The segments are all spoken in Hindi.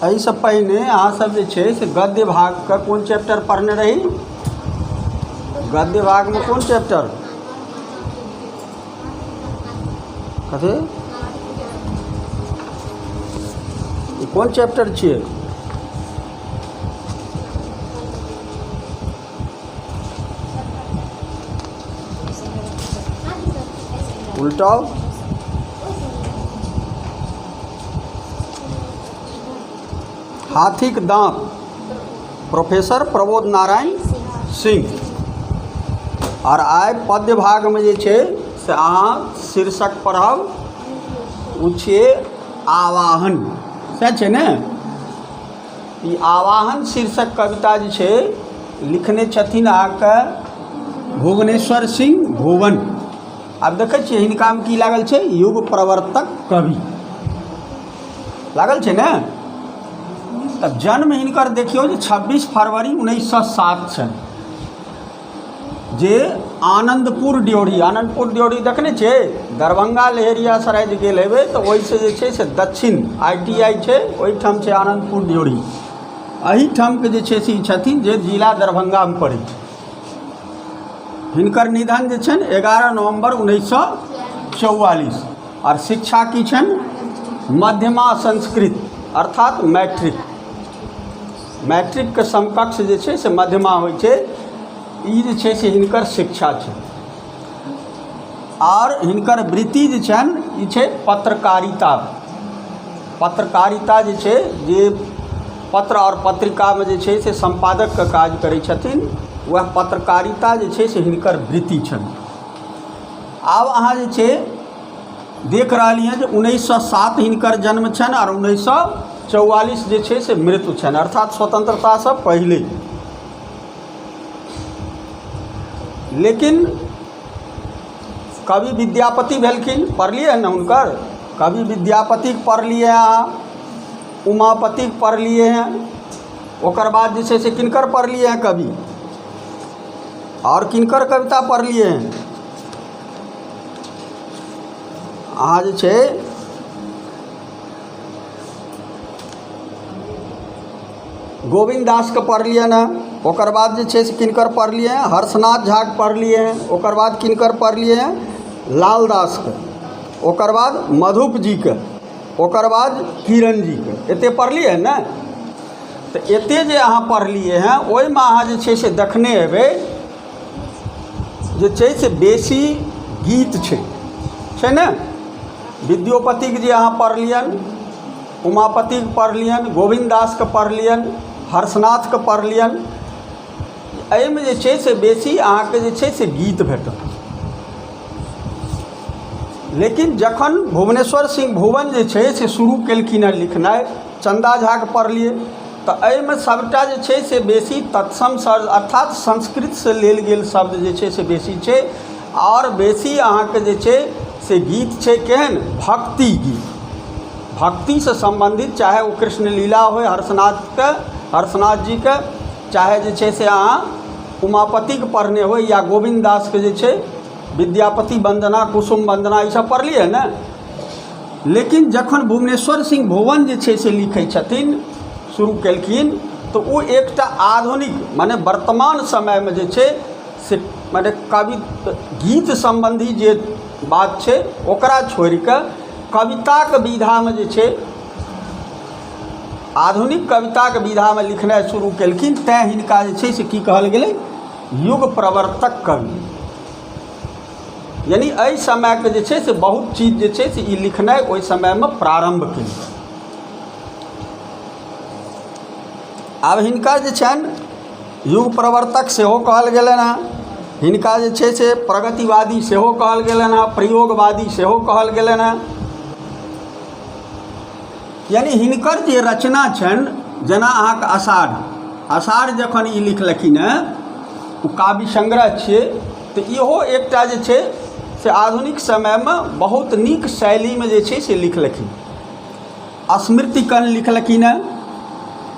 एहिसँ पहिने अहाँ सब जे छै से गद्य भागके कोन चैप्टर पढ़ने रही? गद्य भागमे कोन चैप्टर? कथी? ई कोन चैप्टर छियै? उल्टाओ। हाथीक दाँत, प्रोफेसर प्रबोध नारायण सिंह। और आइ पद्य भागमे जे छै से अहाँ शीर्षक पढ़ब, ओ छियै आवाहन। सएह छै ने? ई आवाहन शीर्षक कविता जे छै लिखने छथिन अहाँके भुवनेश्वर सिंह भुवन। आब देखै छियै हिनकामे की लागल छै? युग प्रवर्तक कवि लागल छै ने? तब जन्म हिनकर देखियौ जे 26 फरवरी 1907 छनि, जे आनंदपुर ड्योढ़ी। आनंदपुर ड्योढ़ी देखने छियै? दरभंगा लहेरियासराय जे गेल हेबै तऽ ओहिसँ जे छै से दक्षिण ITI छै, ओहिठाम छै आनंदपुर ड्योढ़ी। एहिठामके जे छै से ई छथिन जे जिला दरभंगामे पड़ै छै। हिनकर निधन जे छनि 11 नवंबर 1944। और शिक्षा की छनि? मध्यमा संस्कृत अर्थात मैट्रिक। मैट्रिकके समकक्ष जे छै से मध्यमा होइ छै। ई जे छै से हिनकर शिक्षा छै। और हिनकर वृत्ति जे छनि ई छै पत्रकारिता। पत्रकारिता जे छै, जे पत्र और पत्रिकामे जे छै से संपादकके काज करै छथिन, वह पत्रकारिता जे छै से हिनकर वृत्ति छनि। आब अहाँ जे छै देख रहलिए जे 1907 हिनकर जन्म छनि और 1944 जे छै से मृत्यु छनि, अर्थात स्वतंत्रतासँ पहिले। लेकिन कवि विद्यापति भेलखिन, पढ़लिए ने हुनकर? कवि विद्यापति पढ़लिए अहाँ, उमापति पढ़लिए हैं। ओकर बाद जे छै से किनकर पढ़लिए हैं कवि? और किनकर कविता पढ़लिए हैं? अहाँ जे छै गोविंद दास के पढ़लिए हैं। ओकर बाद जे छै से किनकर पढ़लिए हैं? हर्षनाथ झा के पढ़लिए हैं। ओकर बाद किनकर पढ़लिए हैं? लाल दास के। ओकर बाद मधुप जी के। ओकर बाद किरण जी के। एते पढ़लिए हैं ने? तो एते जे अहाँ पढ़लिए हैं ओहिमे अहाँ जे छै से देखने हेबै जे छै से बेसी गीत छै ने? विद्योपतिके जे अहाँ पढ़लियन, उमापतिके पढ़लियन, गोविंद दासके पढ़लियन, हर्षनाथके पढ़लियन। एहिमे जे छै से बेसी अहाँके जे छै से गीत भेटत। लेकिन जखन भुवनेश्वर सिंह भुवन जे छै से शुरू केलखिन हँ लिखनाइ, चंदा झाके पढ़लिए, तऽ एहिमे सबटा जे छै से बेसी तत्सम शब्द अर्थात संस्कृतसँ लेल गेल शब्द जे छै से बेसी छै। और बेसी अहाँके जे छै से गीत छै केहन? भक्ति गीत। भक्तिसँ सम्बन्धित, चाहे ओ कृष्ण लीला होय हर्षनाथ जी के, चाहे जे छै से अहाँ उमापतिके पढ़ने होय, या गोविंद दासके जे छै विद्यापति वंदना, कुसुम वंदना, ई सब पढ़लिए ने? लेकिन जखन भुवनेश्वर सिंह भुवन जे छै से लिखै छथिन, शुरू केलखिन, तो वो एकटा आधुनिक माने वर्तमान समयमे जे छै से माने कवि गीत संबंधी जे बात छै ओकरा छोड़ि कऽ कविताके विधामे जे छै आधुनिक कविताके विधामे लिखनाइ शुरू केलखिन। तैँ हिनका जे छै से की कहल गेलै? युग प्रवर्तक कवि। यानी एहि समयके जे छै से बहुत चीज जे छै से ई लिखनाइ ओहि समयमे प्रारंभ केलखिन। आब हिनका जे छनि युग प्रवर्तक सेहो कहल गेलनि हँ। हिनका जे छै से प्रगतिवादी सेहो कहल गेलनि हँ, प्रयोगवादी सेहो कहल गेलनि हँ। यानी हिनकर जे रचना छनि, जेना अहाँके आषाढ़ जखन ई लिखलखिन हँ, ओ काव्य संग्रह छियै, तऽ इहो एकटा जे छै से आधुनिक समयमे बहुत नीक शैलीमे जे छै से लिखलखिन। स्मृतिकण लिखलखिन हँ,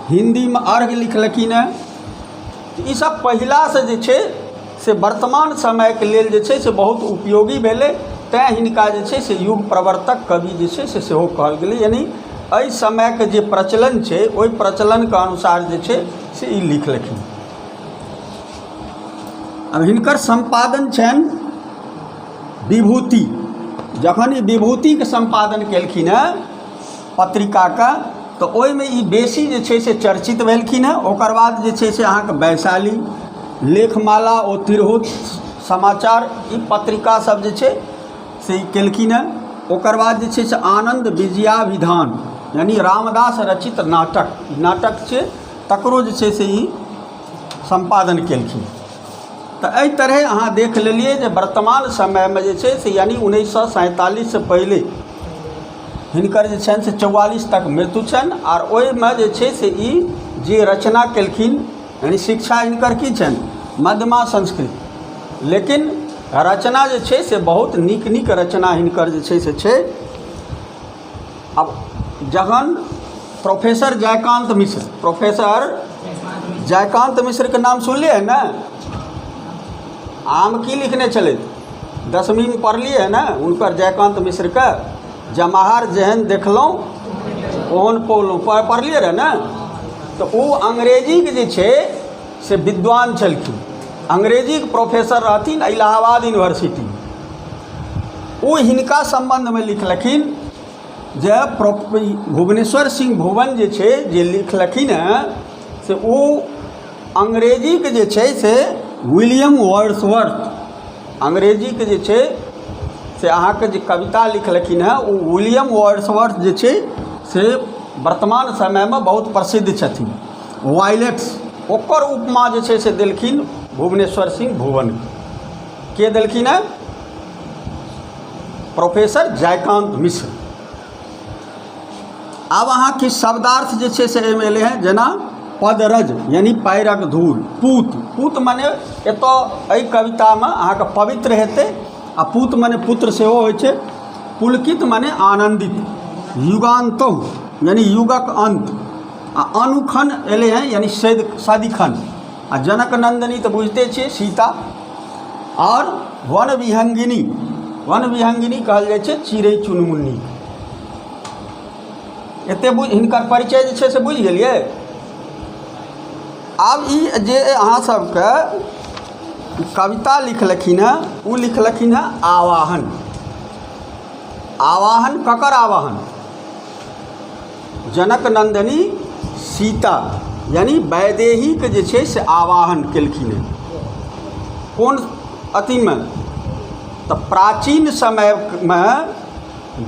हिंदीमे अर्घ लिखलखिन हँ। ई सब पहिलासँ जे छै से वर्तमान समयके लेल जे छै से बहुत उपयोगी भेलै। तैँ हिनका जे छै से युग प्रवर्तक कवि जे छै से सेहो कहल गेलै। यानी एहि समयके जे प्रचलन छै ओहि प्रचलनके अनुसार जे छै से ई लिखलखिन। अब हिनकर संपादन छनि विभूति। जखन ई विभूतिके संपादन केलखिन हँ पत्रिकाके, तऽ ओहिमे ई बेसी जे छै से चर्चित भेलखिन हँ। ओकर बाद जे छै से अहाँके वैशाली, लेखमाला ओ तिरहुत समाचार, ई पत्रिका सब जे छै से ई केलखिन हँ। ओकर बाद जे छै से आनन्द विजयाभिधान यानी रामदास रचित नाटक छै, तकरो जे छै से ई संपादन केलखिन। तऽ एहि तरह अहाँ देख लेलिए जे वर्तमान समयमे जे छै से यानी 1947 से पहिले हिनकर जे छनि से 44 तक मृत्यु छनि। और ओहिमे जे छै से ई जे रचना केलखिन यानी शिक्षा हिनकर की छनि मध्यमा संस्कृत, लेकिन रचना जे छै से बहुत नीक नीक रचना हिनकर जे छै से छै। अब जखन प्रोफेसर जयकांत मिश्रके नाम सुनलिए है ना? आम की लिखने चले 10वीं में पढ़लिए है ना हुनकर जयकांत मिश्रके, जमाहर जेहन देखलहुँ ओहन पौलहुँ, पढ़लिए रहे ना? तो वो अंग्रेजीके जे छै से विद्वान छलखिन, अंग्रेजीके प्रोफेसर रहथिन इलाहाबाद यूनिवर्सिटी। वो हिनका संबंधमे लिखलखिन जे भुवनेश्वर सिंह भुवन जे छै जे लिखलखिन हँ से वो अंग्रेजीके जे छै से विलियम वर्ड्सवर्थ, अंग्रेजीके जे छै से अहाँके जे कविता लिखलखिन हँ वो विलियम वर्ड्सवर्थ जे छै से वर्तमान समयमे बहुत प्रसिद्ध छथिन। वायलेट्स ओकर उपमा जे छै से देलखिन भुवनेश्वर सिंह भुवन। के देलखिन है? प्रोफेसर जयकांत मिश्र। आब अहाँ किछु शब्दार्थ जे छै से एहिमे एलै हैं, जेना पदरज यानी पैरक धूल, पूत मने एतऽ एहि कवितामे अहाँके पवित्र हेतै, आ पूत मने पुत्र सेहो होइ छै। पुलकित मने आनन्दित, युगान्तौ यानी युगक अंत, आ अनुखन एलै हैं यानी सदिखन, आ जनक नंदिनी तऽ बुझिते छियै सीता। और वन विहंगिनी कहल जाइ छै चिड़ै चुनमुन्नी। एतेक हिनकर परिचय जे छै से बुझि गेलियै। आब ई जे अहाँ सबके कविता लिखलखिन हँ ओ लिखलखिन हँ आवाहन। आवाहन ककर आवाहन? जनक नंदिनी सीता यानी वैदेहीके जे छै से आवाहन केलखिन हँ। कोन अथीमे? तऽ प्राचीन समयमे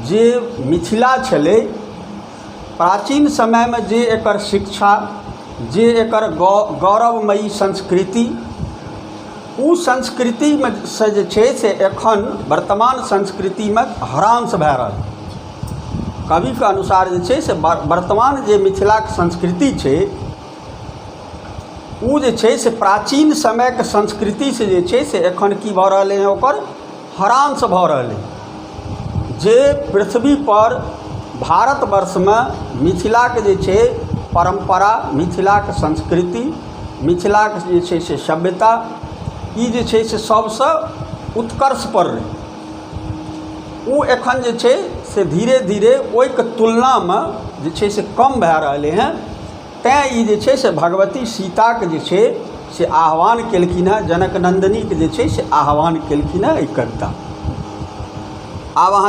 जे मिथिला छलै, प्राचीन समयमे जे एकर शिक्षा, जे एकर गौरवमयी संस्कृति, ओ संस्कृतिमे से जे छै से एखन वर्तमान संस्कृतिमे ह्रास भए रहल। कविके अनुसार जे छै से वर्तमान जे मिथिलाके संस्कृति छै ओ जे छै से प्राचीन समयके संस्कृति से जे छै से एखन की भऽ रहलै है, ओकर ह्रास भऽ रहलै। जे पृथ्वी पर भारतवर्षमे मिथिलाके जे छै परम्परा, मिथिलाके संस्कृति, मिथिलाके जे छै से सभ्यता, ई जे छै से सबसँ उत्कर्ष पर रहै। ओ एखन जे छै से धीरे धीरे ओहिके तुलनामे जे छै से कम भए रहलै हैं। तैँ ई जे छै से भगवती सीताके जे छै से आह्वान केलखिन हँ, जनक नंदिनीके जे छै से आह्वान केलखिन हँ ई कविता। आब अहाँ